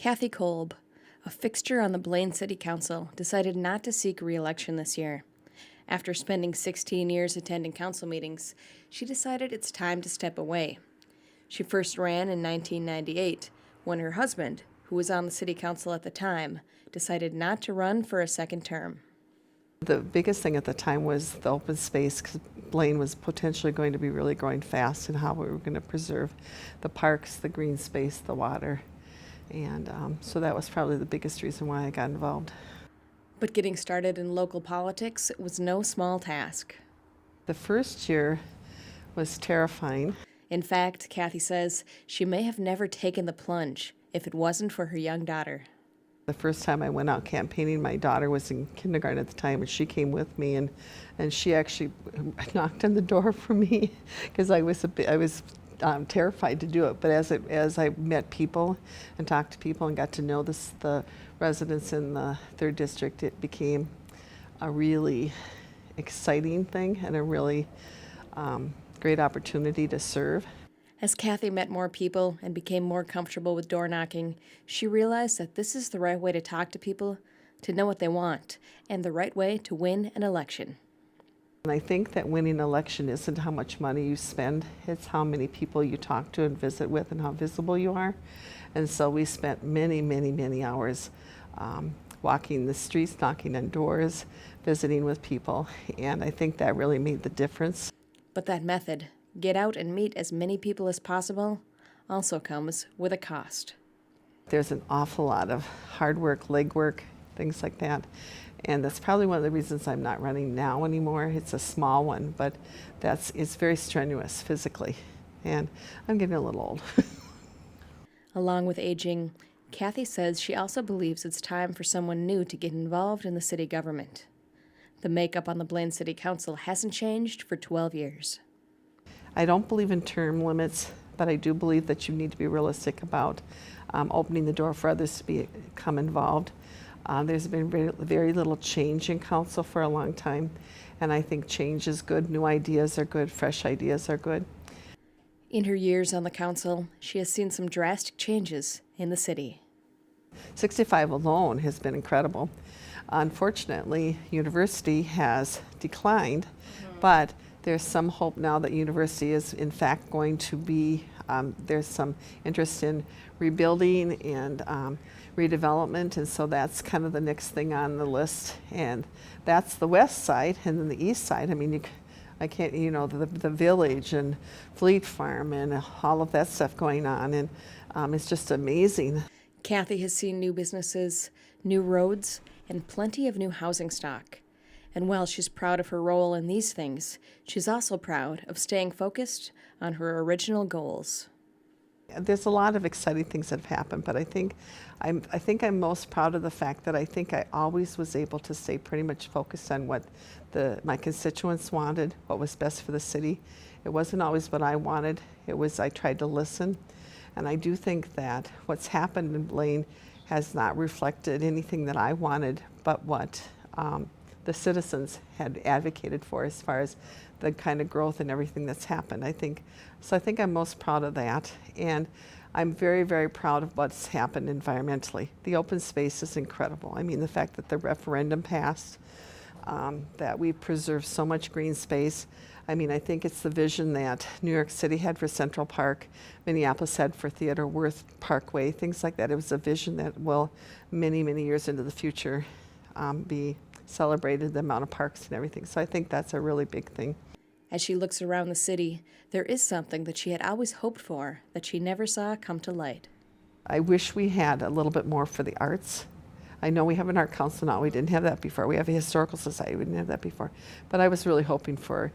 Kathy Kolb, a fixture on the Blaine City Council, decided not to seek re-election this year. After spending 16 years attending council meetings, she decided it's time to step away. She first ran in 1998 when her husband, who was on the city council at the time, decided not to run for a second term. The biggest thing at the time was the open space, because Blaine was potentially going to be really growing fast, and how we were going to preserve the parks, the green space, the water. And so that was probably the biggest reason why I got involved. But getting started in local politics was no small task. The first year was terrifying. In fact, Kathy says she may have never taken the plunge if it wasn't for her young daughter. The first time I went out campaigning, my daughter was in kindergarten at the time, and she came with me, and she actually knocked on the door for me because I was terrified to do it. But as I met people and talked to people and got to know the residents in the 3rd District, it became a really exciting thing and a really great opportunity to serve. As Kathy met more people and became more comfortable with door knocking, she realized that this is the right way to talk to people, to know what they want, and the right way to win an election. And I think that winning an election isn't how much money you spend, it's how many people you talk to and visit with and how visible you are. And so we spent many, many, many hours walking the streets, knocking on doors, visiting with people, and I think that really made the difference. But that method, get out and meet as many people as possible, also comes with a cost. There's an awful lot of hard work, legwork, things like that. And that's probably one of the reasons I'm not running now anymore. It's a small one, but it's very strenuous physically. And I'm getting a little old. Along with aging, Kathy says she also believes it's time for someone new to get involved in the city government. The makeup on the Blaine City Council hasn't changed for 12 years. I don't believe in term limits, but I do believe that you need to be realistic about opening the door for others to become involved. There's been very little change in council for a long time, and I think change is good. New ideas are good. Fresh ideas are good. In her years on the council, she has seen some drastic changes in the city. 65 alone has been incredible. Unfortunately, university has declined, but there's some hope now that university is in fact going to be, there's some interest in rebuilding and redevelopment, and so that's kind of the next thing on the list. And that's the west side, and then the east side, I mean, I can't, the village and Fleet Farm and all of that stuff going on, and it's just amazing. Kathy has seen new businesses, new roads, and plenty of new housing stock. And while she's proud of her role in these things, she's also proud of staying focused on her original goals. There's a lot of exciting things that have happened, but I think I'm most proud of the fact that I think I always was able to stay pretty much focused on what my constituents wanted, what was best for the city. It wasn't always what I wanted. I tried to listen, and I do think that what's happened in Blaine has not reflected anything that I wanted, but what the citizens had advocated for as far as the kind of growth and everything that's happened. I think I'm most proud of that, and I'm very, very proud of what's happened environmentally. The open space is incredible. I mean, the fact that the referendum passed, that we preserve so much green space. I mean, I think it's the vision that New York City had for Central Park, Minneapolis had for Theodore Wirth Parkway, things like that. It was a vision that will, many, many years into the future, be celebrated, the amount of parks and everything. So I think that's a really big thing. As she looks around the city, there is something that she had always hoped for that she never saw come to light. I wish we had a little bit more for the arts. I know we have an art council now. We didn't have that before. We have a historical society. We didn't have that before. But I was really hoping for,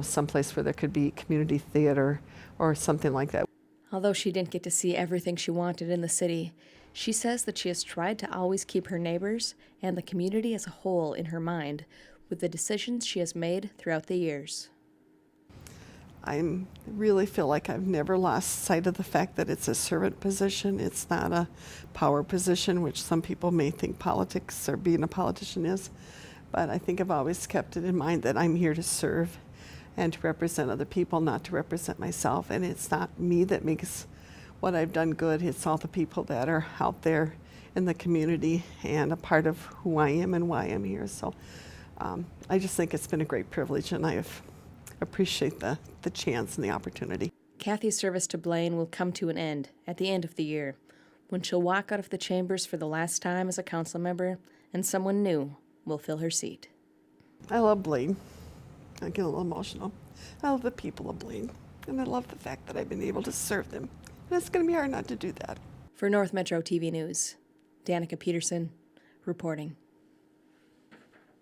someplace where there could be community theater or something like that. Although she didn't get to see everything she wanted in the city, she says that she has tried to always keep her neighbors and the community as a whole in her mind with the decisions she has made throughout the years. I really feel like I've never lost sight of the fact that it's a servant position. It's not a power position, which some people may think politics or being a politician is. But I think I've always kept it in mind that I'm here to serve and to represent other people, not to represent myself. And it's not me that makes what I've done good. It's all the people that are out there in the community and a part of who I am and why I'm here. So I just think it's been a great privilege, and I appreciate the chance and the opportunity. Kathy's service to Blaine will come to an end at the end of the year, when she'll walk out of the chambers for the last time as a council member, and someone new will fill her seat. I love Blaine. I get a little emotional. I love the people of Blaine, and I love the fact that I've been able to serve them. And it's going to be hard not to do that. For North Metro TV News, Danica Peterson reporting.